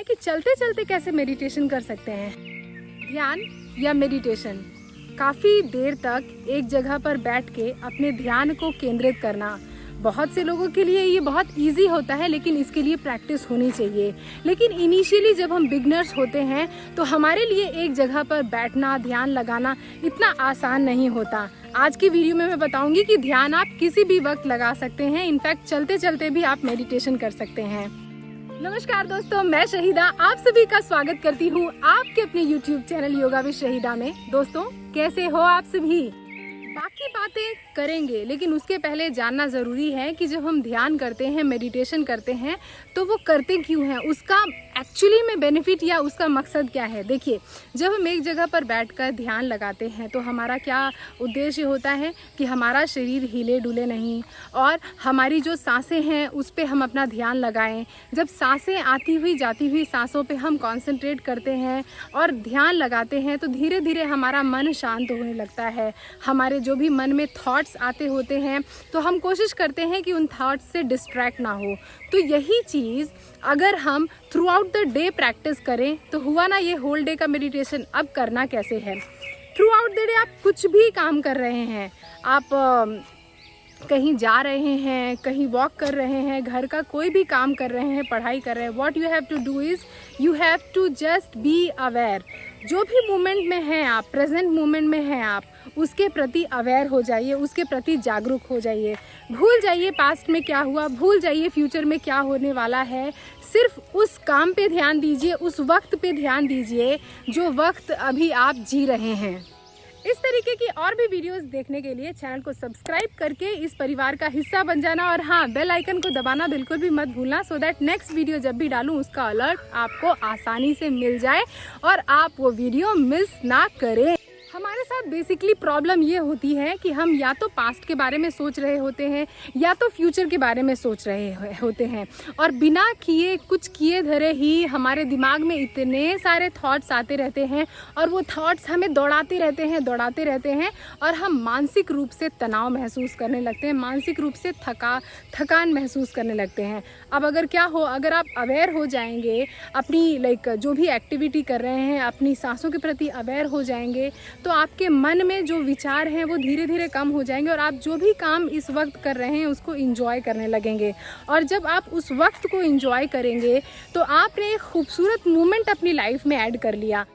हैं कि चलते चलते कैसे मेडिटेशन कर सकते हैं। ध्यान या मेडिटेशन, काफ़ी देर तक एक जगह पर बैठ के अपने ध्यान को केंद्रित करना बहुत से लोगों के लिए ये बहुत इजी होता है, लेकिन इसके लिए प्रैक्टिस होनी चाहिए। लेकिन इनिशियली जब हम बिगनर्स होते हैं तो हमारे लिए एक जगह पर बैठना, ध्यान लगाना इतना आसान नहीं होता। आज की वीडियो में मैं बताऊंगी कि ध्यान आप किसी भी वक्त लगा सकते हैं। इनफैक्ट चलते चलते भी आप मेडिटेशन कर सकते हैं। नमस्कार दोस्तों, मैं शहीदा आप सभी का स्वागत करती हूँ आपके अपने YouTube channel yoga with Shahida में। दोस्तों, कैसे हो आप सभी? बाकी बातें करेंगे, लेकिन उसके पहले जानना ज़रूरी है कि जब हम ध्यान करते हैं, मेडिटेशन करते हैं, तो वो करते क्यों हैं, उसका एक्चुअली में बेनिफिट या उसका मकसद क्या है। देखिए, जब हम एक जगह पर बैठकर ध्यान लगाते हैं तो हमारा क्या उद्देश्य होता है कि हमारा शरीर हिले डुले नहीं, और हमारी जो सांसें हैं उस पर हम अपना ध्यान लगाएं। जब सांसें आती हुई जाती हुई सांसों पे हम कंसंट्रेट करते हैं और ध्यान लगाते हैं तो धीरे धीरे हमारा मन शांत होने लगता है। हमारे जो भी मन में थॉट्स आते होते हैं तो हम कोशिश करते हैं कि उन थॉट्स से डिस्ट्रैक्ट ना हो। तो यही चीज़ अगर हम through out the day practice करें तो हुआ ना ये होल डे का मेडिटेशन। अब करना कैसे है? थ्रू आउट द डे आप कुछ भी काम कर रहे हैं, आप कहीं जा रहे हैं, कहीं वॉक कर रहे हैं, घर का कोई भी काम कर रहे हैं, पढ़ाई कर रहे हैं, what you have to do is you have to just be aware. जो भी मोमेंट में हैं आप, प्रेजेंट मोमेंट में हैं आप, उसके प्रति अवेयर हो जाइए, उसके प्रति जागरूक हो जाइए। भूल जाइए पास्ट में क्या हुआ, भूल जाइए फ्यूचर में क्या होने वाला है। सिर्फ उस काम पे ध्यान दीजिए, उस वक्त पे ध्यान दीजिए जो वक्त अभी आप जी रहे हैं। इस तरीके की और भी वीडियोस देखने के लिए चैनल को सब्सक्राइब करके इस परिवार का हिस्सा बन जाना, और हाँ, बेल आइकन को दबाना बिल्कुल भी मत भूलना, सो दैट नेक्स्ट वीडियो जब भी डालूं उसका अलर्ट आपको आसानी से मिल जाए और आप वो वीडियो मिस ना करें। हमारे साथ बेसिकली प्रॉब्लम ये होती है कि हम या तो पास्ट के बारे में सोच रहे होते हैं या तो फ्यूचर के बारे में सोच रहे होते हैं, और बिना कुछ किए धरे ही हमारे दिमाग में इतने सारे थॉट्स आते रहते हैं और वो थॉट्स हमें दौड़ाते रहते हैं और हम मानसिक रूप से तनाव महसूस करने लगते हैं, मानसिक रूप से थकान महसूस करने लगते हैं। अब अगर क्या हो, अगर आप अवेयर हो जाएंगे अपनी जो भी एक्टिविटी कर रहे हैं, अपनी सांसों के प्रति अवेयर हो जाएंगे, तो आपके मन में जो विचार हैं वो धीरे धीरे कम हो जाएंगे और आप जो भी काम इस वक्त कर रहे हैं उसको एंजॉय करने लगेंगे। और जब आप उस वक्त को एंजॉय करेंगे तो आपने एक खूबसूरत मोमेंट अपनी लाइफ में ऐड कर लिया।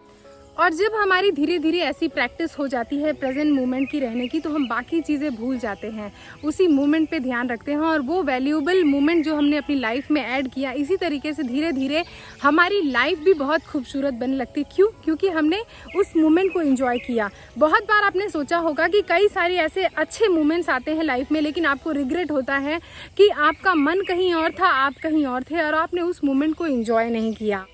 और जब हमारी धीरे धीरे ऐसी प्रैक्टिस हो जाती है प्रेजेंट मोमेंट की रहने की, तो हम बाकी चीज़ें भूल जाते हैं, उसी मोमेंट पे ध्यान रखते हैं, और वो वैल्यूएबल मोमेंट जो हमने अपनी लाइफ में ऐड किया, इसी तरीके से धीरे धीरे हमारी लाइफ भी बहुत खूबसूरत बनने लगती है। क्यों? क्योंकि हमने उस मोमेंट को एंजॉय किया। बहुत बार आपने सोचा होगा कि कई सारे ऐसे अच्छे मोमेंट्स आते हैं लाइफ में, लेकिन आपको रिग्रेट होता है कि आपका मन कहीं और था, आप कहीं और थे, और आपने उस मोमेंट को एंजॉय नहीं किया।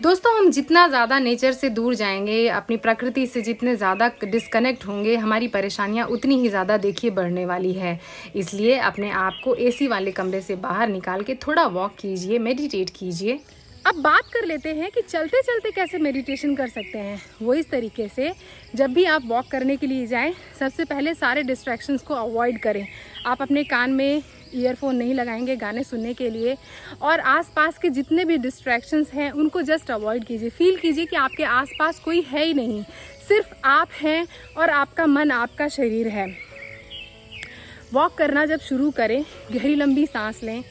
दोस्तों, हम जितना ज़्यादा नेचर से दूर जाएंगे, अपनी प्रकृति से जितने ज़्यादा डिस्कनेक्ट होंगे, हमारी परेशानियां उतनी ही ज़्यादा देखिए बढ़ने वाली है। इसलिए अपने आप को एसी वाले कमरे से बाहर निकाल के थोड़ा वॉक कीजिए, मेडिटेट कीजिए। अब बात कर लेते हैं कि चलते चलते कैसे मेडिटेशन कर सकते हैं। वो इस तरीके से, जब भी आप वॉक करने के लिए जाएं, सबसे पहले सारे डिस्ट्रैक्शंस को अवॉइड करें। आप अपने कान में ईयरफोन नहीं लगाएंगे गाने सुनने के लिए, और आसपास के जितने भी डिस्ट्रैक्शंस हैं उनको जस्ट अवॉइड कीजिए। फील कीजिए कि आपके आसपास कोई है ही नहीं, सिर्फ आप हैं और आपका मन, आपका शरीर है। वॉक करना जब शुरू करें, गहरी लंबी सांस लें,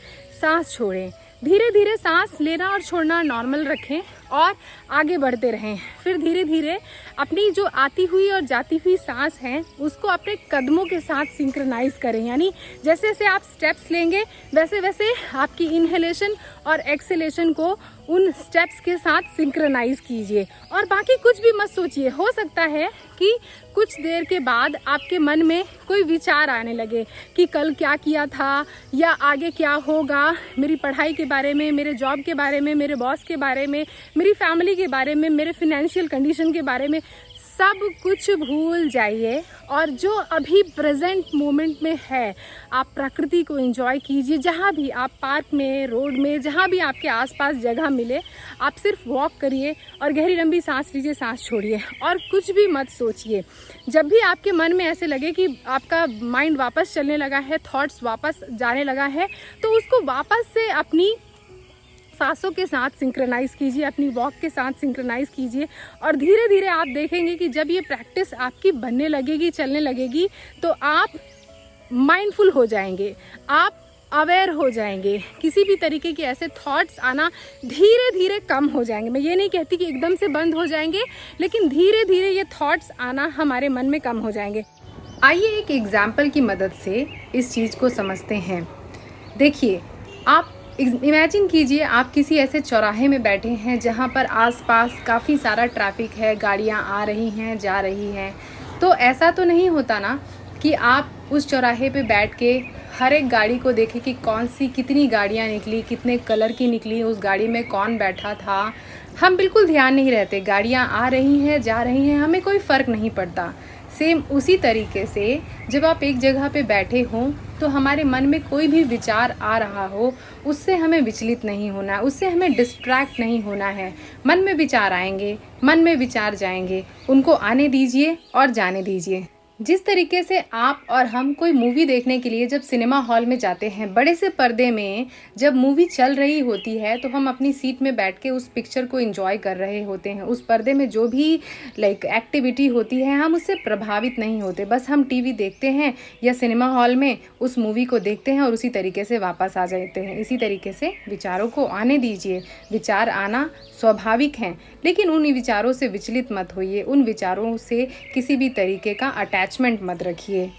सांस छोड़ें, धीरे धीरे सांस लेना और छोड़ना नॉर्मल रखें और आगे बढ़ते रहें। फिर धीरे धीरे अपनी जो आती हुई और जाती हुई सांस है उसको अपने कदमों के साथ सिंक्रोनाइज करें, यानी जैसे जैसे आप स्टेप्स लेंगे वैसे वैसे आपकी इनहेलेशन और एक्सहेलेशन को उन स्टेप्स के साथ सिंक्रोनाइज कीजिए। और बाकी कुछ भी मत सोचिए। हो सकता है कि कुछ देर के बाद आपके मन में कोई विचार आने लगे कि कल क्या किया था या आगे क्या होगा, मेरी पढ़ाई के बारे में, मेरे जॉब के बारे में, मेरे बॉस के बारे में, मेरी फैमिली के बारे में, मेरे फाइनेंशियल कंडीशन के बारे में। सब कुछ भूल जाइए और जो अभी प्रेजेंट मोमेंट में है आप प्रकृति को एंजॉय कीजिए। जहाँ भी आप, पार्क में, रोड में, जहाँ भी आपके आसपास जगह मिले, आप सिर्फ वॉक करिए और गहरी लंबी सांस लीजिए, सांस छोड़िए और कुछ भी मत सोचिए। जब भी आपके मन में ऐसे लगे कि आपका माइंड वापस चलने लगा है, थॉट्स वापस जाने लगा है, तो उसको वापस से अपनी सांसों के साथ सिंक्रोनाइज़ कीजिए, अपनी वॉक के साथ सिंक्रोनाइज़ कीजिए और धीरे धीरे आप देखेंगे कि जब ये प्रैक्टिस आपकी बनने लगेगी, चलने लगेगी, तो आप माइंडफुल हो जाएंगे, आप अवेयर हो जाएंगे। किसी भी तरीके के ऐसे थॉट्स आना धीरे धीरे कम हो जाएंगे। मैं ये नहीं कहती कि एकदम से बंद हो जाएंगे, लेकिन धीरे धीरे ये थॉट्स आना हमारे मन में कम हो जाएंगे। आइए एक एग्जाम्पल की मदद से इस चीज़ को समझते हैं। देखिए, आप इमेजिन कीजिए आप किसी ऐसे चौराहे में बैठे हैं जहाँ पर आसपास काफ़ी सारा ट्रैफिक है, गाड़ियाँ आ रही हैं, जा रही हैं। तो ऐसा तो नहीं होता ना कि आप उस चौराहे पे बैठ के हर एक गाड़ी को देखें कि कौन सी कितनी गाड़ियाँ निकली, कितने कलर की निकली, उस गाड़ी में कौन बैठा था। हम बिल्कुल ध्यान नहीं रहते, गाड़ियाँ आ रही हैं, जा रही हैं, हमें कोई फ़र्क नहीं पड़ता। सेम उसी तरीके से जब आप एक जगह पे बैठे हों तो हमारे मन में कोई भी विचार आ रहा हो, उससे हमें विचलित नहीं होना है, उससे हमें डिस्ट्रैक्ट नहीं होना है। मन में विचार आएंगे, मन में विचार जाएंगे, उनको आने दीजिए और जाने दीजिए। जिस तरीके से आप और हम कोई मूवी देखने के लिए जब सिनेमा हॉल में जाते हैं, बड़े से पर्दे में जब मूवी चल रही होती है तो हम अपनी सीट में बैठ के उस पिक्चर को एंजॉय कर रहे होते हैं। उस पर्दे में जो भी एक्टिविटी होती है हम उससे प्रभावित नहीं होते, बस हम टीवी देखते हैं या सिनेमा हॉल में उस मूवी को देखते हैं और उसी तरीके से वापस आ जाते हैं। इसी तरीके से विचारों को आने दीजिए, विचार आना स्वाभाविक हैं, लेकिन उन विचारों से विचलित मत होइए, उन विचारों से किसी भी तरीके का अटैचमेंट मत रखिए।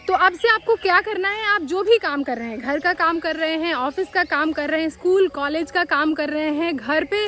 तो अब से आपको क्या करना है, आप जो भी काम कर रहे हैं, घर का काम कर रहे हैं, ऑफिस का काम कर रहे हैं, स्कूल कॉलेज का काम कर रहे हैं, घर पे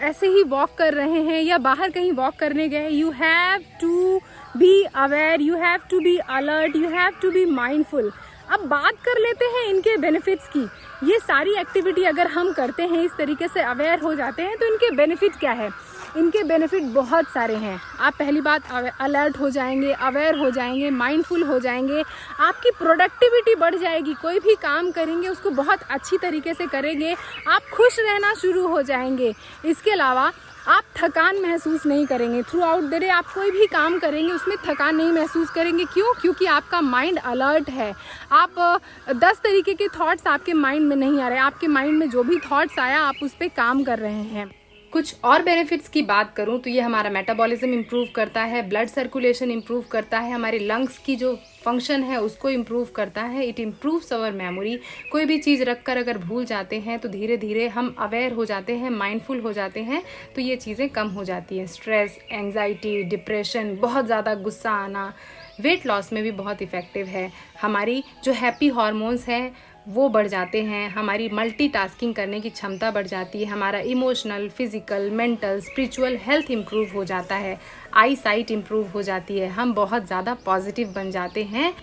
ऐसे ही वॉक कर रहे हैं या बाहर कहीं वॉक करने गए, you have to be aware, you have to be alert, you have to be mindful. अब बात कर लेते हैं इनके बेनिफिट्स की। ये सारी एक्टिविटी अगर हम करते हैं, इस तरीके से अवेयर हो जाते हैं, तो इनके बेनिफिट क्या है? इनके बेनिफिट बहुत सारे हैं। आप पहली बात अलर्ट हो जाएंगे, अवेयर हो जाएंगे, माइंडफुल हो जाएंगे, आपकी प्रोडक्टिविटी बढ़ जाएगी, कोई भी काम करेंगे उसको बहुत अच्छी तरीके से करेंगे, आप खुश रहना शुरू हो जाएंगे। इसके अलावा आप थकान महसूस नहीं करेंगे। थ्रू आउट द डे आप कोई भी काम करेंगे उसमें थकान नहीं महसूस करेंगे। क्यों? क्योंकि आपका माइंड अलर्ट है। आप 10 तरीके के थॉट्स आपके माइंड में नहीं आ रहे, आपके माइंड में जो भी थॉट्स आया आप उस पर काम कर रहे हैं। कुछ और बेनिफिट्स की बात करूं तो ये हमारा मेटाबॉलिज्म इम्प्रूव करता है, ब्लड सर्कुलेशन इम्प्रूव करता है, हमारे लंग्स की जो फंक्शन है उसको इम्प्रूव करता है, इट इम्प्रूव्स आवर मेमोरी। कोई भी चीज़ रख कर अगर भूल जाते हैं तो धीरे धीरे हम अवेयर हो जाते हैं, माइंडफुल हो जाते हैं, तो ये चीज़ें कम हो जाती हैं। स्ट्रेस, एंजाइटी, डिप्रेशन, बहुत ज़्यादा गुस्सा आना, वेट लॉस में भी बहुत इफ़ेक्टिव है। हमारी जो हैप्पी हार्मोन्स हैं वो बढ़ जाते हैं, हमारी मल्टीटास्किंग करने की क्षमता बढ़ जाती है, हमारा emotional, physical, mental, spiritual health improve हो जाता है, आई साइट इम्प्रूव हो जाती है, हम बहुत ज़्यादा पॉजिटिव बन जाते हैं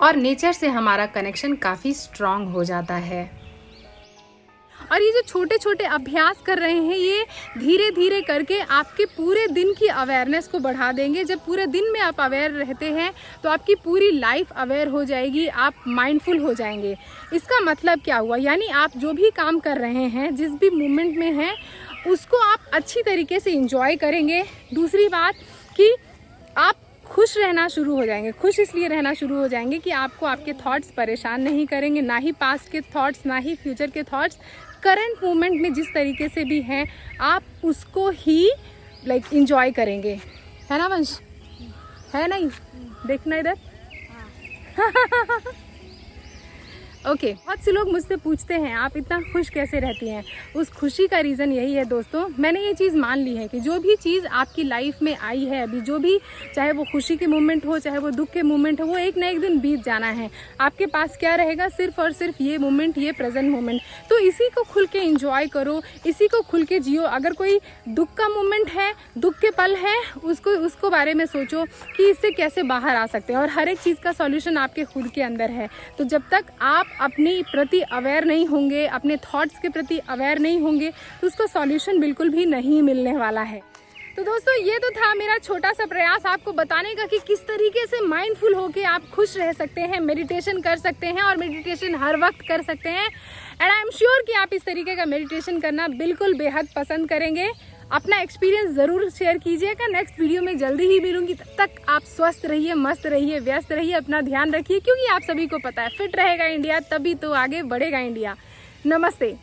और नेचर से हमारा कनेक्शन काफ़ी स्ट्रॉन्ग हो जाता है। और ये जो छोटे छोटे अभ्यास कर रहे हैं ये धीरे धीरे करके आपके पूरे दिन की अवेयरनेस को बढ़ा देंगे। जब पूरे दिन में आप अवेयर रहते हैं तो आपकी पूरी लाइफ अवेयर हो जाएगी, आप माइंडफुल हो जाएंगे। इसका मतलब क्या हुआ? यानी आप जो भी काम कर रहे हैं, जिस भी मोमेंट में हैं, उसको आप अच्छी तरीके से एंजॉय करेंगे। दूसरी बात कि आप खुश रहना शुरू हो जाएंगे। खुश इसलिए रहना शुरू हो जाएंगे कि आपको आपके थॉट्स परेशान नहीं करेंगे, ना ही पास्ट के थॉट्स, ना ही फ्यूचर के थॉट्स। करंट मोमेंट में जिस तरीके से भी हैं आप उसको ही एंजॉय करेंगे, है ना वंश? है नहीं? देखना इधर। ओके, बहुत से लोग मुझसे पूछते हैं आप इतना खुश कैसे रहती हैं? उस खुशी का रीज़न यही है दोस्तों, मैंने ये चीज़ मान ली है कि जो भी चीज़ आपकी लाइफ में आई है अभी, जो भी, चाहे वो खुशी के मोमेंट हो, चाहे वो दुख के मोमेंट हो, वो एक ना एक दिन बीत जाना है। आपके पास क्या रहेगा? सिर्फ और सिर्फ ये मोमेंट, ये प्रेजेंट मोमेंट। तो इसी को खुल के एंजॉय करो, इसी को खुल के जियो। अगर कोई दुख का मोमेंट है, दुख के पल है, उसको बारे में सोचो कि इससे कैसे बाहर आ सकते हैं। और हर एक चीज़ का सॉल्यूशन आपके खुद के अंदर है। तो जब तक आप अपने प्रति अवेयर नहीं होंगे, अपने थॉट्स के प्रति अवेयर नहीं होंगे, तो उसका सॉल्यूशन बिल्कुल भी नहीं मिलने वाला है। तो दोस्तों ये तो था मेरा छोटा सा प्रयास आपको बताने का कि किस तरीके से माइंडफुल होके आप खुश रह सकते हैं, मेडिटेशन कर सकते हैं और मेडिटेशन हर वक्त कर सकते हैं। एंड आई एम श्योर कि आप इस तरीके का मेडिटेशन करना बिल्कुल बेहद पसंद करेंगे। अपना एक्सपीरियंस ज़रूर शेयर कीजिएगा। नेक्स्ट वीडियो में जल्दी ही मिलूंगी, तब तक आप स्वस्थ रहिए, मस्त रहिए, व्यस्त रहिए, अपना ध्यान रखिए, क्योंकि आप सभी को पता है फिट रहेगा इंडिया तभी तो आगे बढ़ेगा इंडिया। नमस्ते।